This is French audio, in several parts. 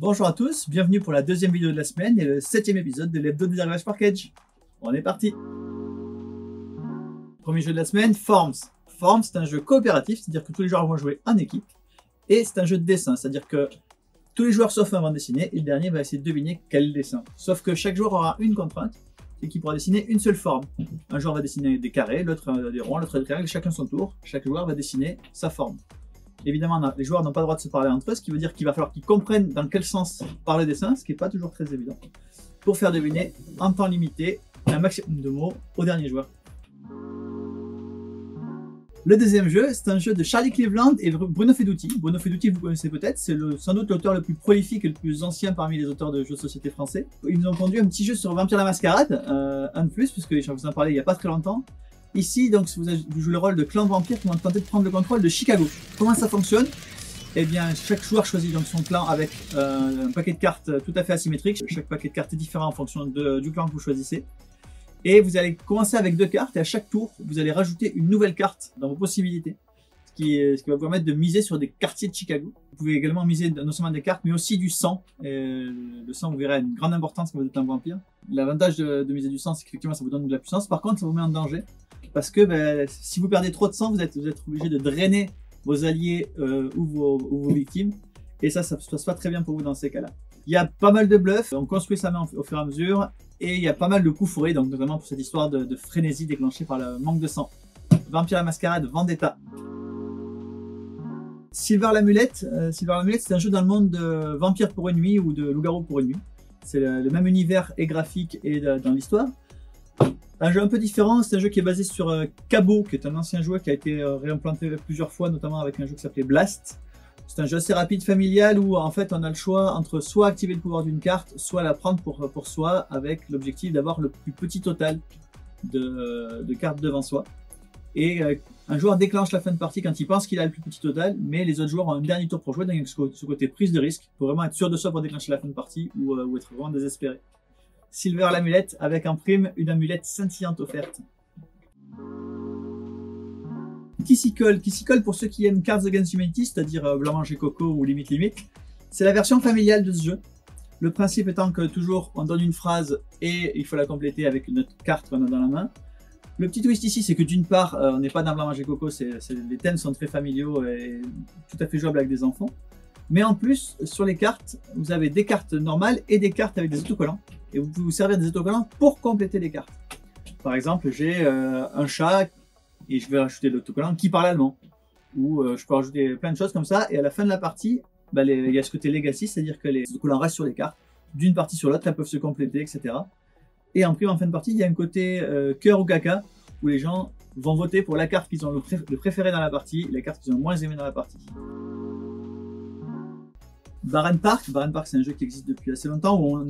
Bonjour à tous, bienvenue pour la deuxième vidéo de la semaine et le 7e épisode de l'hebdo des arrivages par Cage. On est parti. Premier jeu de la semaine, Forms. Forms, c'est un jeu coopératif, c'est-à-dire que tous les joueurs vont jouer en équipe. Et c'est un jeu de dessin, c'est-à-dire que tous les joueurs sauf un vont dessiner et le dernier va essayer de deviner quel dessin. Sauf que chaque joueur aura une contrainte, c'est qu'il pourra dessiner une seule forme. Un joueur va dessiner des carrés, l'autre des ronds, l'autre des triangles, chacun son tour. Chaque joueur va dessiner sa forme. Évidemment, les joueurs n'ont pas le droit de se parler entre eux, ce qui veut dire qu'il va falloir qu'ils comprennent dans quel sens part le dessin, ce qui n'est pas toujours très évident, pour faire deviner en temps limité un maximum de mots au dernier joueur. Le deuxième jeu, c'est un jeu de Charlie Cleveland et Bruno Faidutti. Bruno Faidutti, vous connaissez peut-être, c'est sans doute l'auteur le plus prolifique et le plus ancien parmi les auteurs de jeux de société français. Ils nous ont pondu un petit jeu sur Vampire la Mascarade, un de plus, puisque je vous en parlais il n'y a pas très longtemps. Ici, donc, vous jouez le rôle de clan vampire qui vont tenter de prendre le contrôle de Chicago. Comment ça fonctionne? Eh bien, chaque joueur choisit donc son clan avec un paquet de cartes tout à fait asymétrique. Chaque paquet de cartes est différent en fonction du clan que vous choisissez. Et vous allez commencer avec 2 cartes et à chaque tour, vous allez rajouter une nouvelle carte dans vos possibilités. Ce qui va vous permettre de miser sur des quartiers de Chicago. Vous pouvez également miser non seulement des cartes, mais aussi du sang. Et le sang, vous verrez, a une grande importance quand vous êtes un vampire. L'avantage de miser du sang, c'est qu'effectivement, ça vous donne de la puissance. Par contre, ça vous met en danger. Parce que si vous perdez trop de sang, vous êtes obligé de drainer vos alliés ou vos victimes. Et ça se passe pas très bien pour vous dans ces cas-là. Il y a pas mal de bluffs, on construit sa main au fur et à mesure. Et il y a pas mal de coups fourrés, donc notamment pour cette histoire de frénésie déclenchée par le manque de sang. Vampire la Mascarade, Vendetta. Silver l'Amulette, c'est un jeu dans le monde de Vampire pour une nuit ou de Loup-garou pour une nuit. C'est le même univers et graphique et dans l'histoire. Un jeu un peu différent, c'est un jeu qui est basé sur Cabot, qui est un ancien joueur qui a été réimplanté plusieurs fois, notamment avec un jeu qui s'appelait Blast. C'est un jeu assez rapide, familial, où en fait on a le choix entre soit activer le pouvoir d'une carte, soit la prendre pour soi, avec l'objectif d'avoir le plus petit total de cartes devant soi. Et un joueur déclenche la fin de partie quand il pense qu'il a le plus petit total, mais les autres joueurs ont un dernier tour pour jouer, donc ce côté prise de risque, pour vraiment être sûr de soi pour déclencher la fin de partie, ou être vraiment désespéré. Silver l'Amulette, avec en prime une amulette scintillante offerte. Kissicole pour ceux qui aiment Cards Against Humanity, c'est-à-dire Blanc Manger Coco ou Limite Limite. C'est la version familiale de ce jeu. Le principe étant que toujours on donne une phrase et il faut la compléter avec notre carte qu'on a dans la main. Le petit twist ici, c'est que d'une part, on n'est pas dans Blanc Manger Coco, les thèmes sont très familiaux et tout à fait jouables avec des enfants. Mais en plus, sur les cartes, vous avez des cartes normales et des cartes avec des autocollants. Et vous pouvez vous servir des autocollants pour compléter les cartes. Par exemple, j'ai un chat et je vais rajouter l'autocollant qui parle allemand. Ou je peux rajouter plein de choses comme ça. Et à la fin de la partie, il y a ce côté legacy, c'est-à-dire que les autocollants restent sur les cartes. D'une partie sur l'autre, elles peuvent se compléter, etc. Et en prime, en fin de partie, il y a un côté cœur ou caca, où les gens vont voter pour la carte qu'ils ont le préféré dans la partie, la carte qu'ils ont le moins aimé dans la partie. Barenn Park, c'est un jeu qui existe depuis assez longtemps, où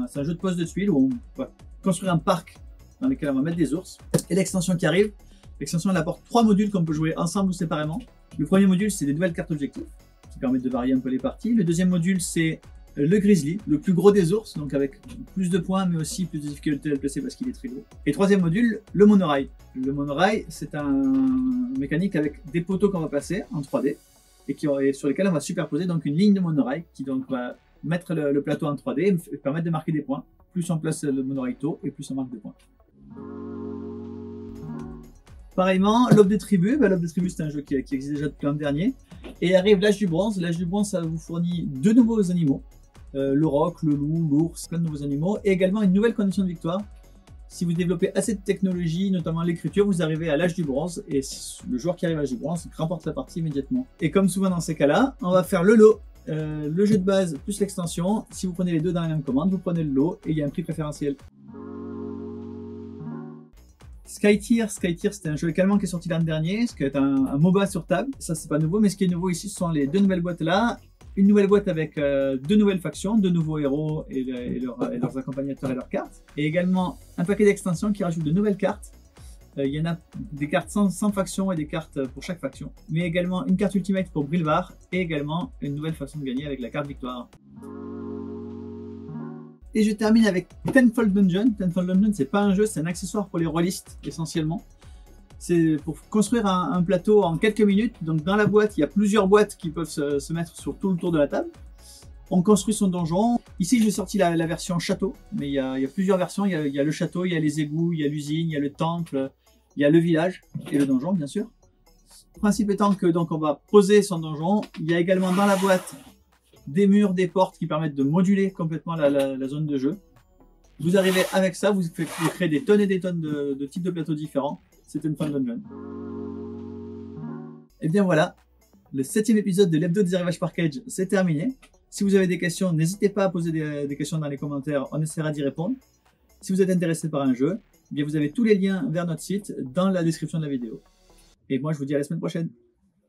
c'est un jeu de pose de tuiles, où on va construire un parc dans lequel on va mettre des ours. Et l'extension qui arrive, l'extension elle apporte 3 modules qu'on peut jouer ensemble ou séparément. Le premier module, c'est des nouvelles cartes objectifs, qui permettent de varier un peu les parties. Le deuxième module, c'est le grizzly, le plus gros des ours, donc avec plus de points, mais aussi plus de difficulté à le placer parce qu'il est très gros. Et troisième module, le monorail. Le monorail, c'est un mécanique avec des poteaux qu'on va placer en 3D, et sur lesquels on va superposer donc une ligne de monorail qui donc va mettre le plateau en 3D et permettre de marquer des points. Plus on place le monorail tôt et plus on marque des points. Pareillement, l'Aube des Tribus. L'Aube des Tribus, c'est un jeu qui existe déjà depuis l'an dernier. Et arrive l'Âge du Bronze. L'Âge du Bronze, ça vous fournit 2 nouveaux animaux. Le roc, le loup, l'ours, plein de nouveaux animaux. Et également une nouvelle condition de victoire. Si vous développez assez de technologie, notamment l'écriture, vous arrivez à l'âge du bronze et le joueur qui arrive à l'âge du bronze remporte la partie immédiatement. Et comme souvent dans ces cas-là, on va faire le lot, le jeu de base plus l'extension. Si vous prenez les deux dans la même commande, vous prenez le lot et il y a un prix préférentiel. Skytier, c'est un jeu également qui est sorti l'an dernier, ce qui est un MOBA sur table. Ça, c'est pas nouveau, mais ce qui est nouveau ici, ce sont les 2 nouvelles boîtes là. Une nouvelle boîte avec 2 nouvelles factions, 2 nouveaux héros et leurs accompagnateurs et leurs cartes. Et également un paquet d'extensions qui rajoute de nouvelles cartes. Il y en a des cartes sans faction et des cartes pour chaque faction. Mais également une carte Ultimate pour Brilvar et également une nouvelle façon de gagner avec la carte Victoire. Et je termine avec Tenfold Dungeon. Tenfold Dungeon, c'est pas un jeu, c'est un accessoire pour les rôlistes essentiellement. C'est pour construire un plateau en quelques minutes. Donc dans la boîte, il y a plusieurs boîtes qui peuvent se mettre sur tout le tour de la table. On construit son donjon. Ici, j'ai sorti la version château, mais il y a plusieurs versions. Il y a le château, il y a les égouts, il y a l'usine, il y a le temple, il y a le village et le donjon, bien sûr. Le principe étant que donc on va poser son donjon. Il y a également dans la boîte des murs, des portes qui permettent de moduler complètement la zone de jeu. Vous arrivez avec ça, vous créez des tonnes et des tonnes de types de plateaux différents. C'est une fun dungeon. Et bien voilà, le 7e épisode de l'hebdo des arrivages par Cage, c'est terminé. Si vous avez des questions, n'hésitez pas à poser des questions dans les commentaires, on essaiera d'y répondre. Si vous êtes intéressé par un jeu, eh bien vous avez tous les liens vers notre site dans la description de la vidéo. Et moi je vous dis à la semaine prochaine.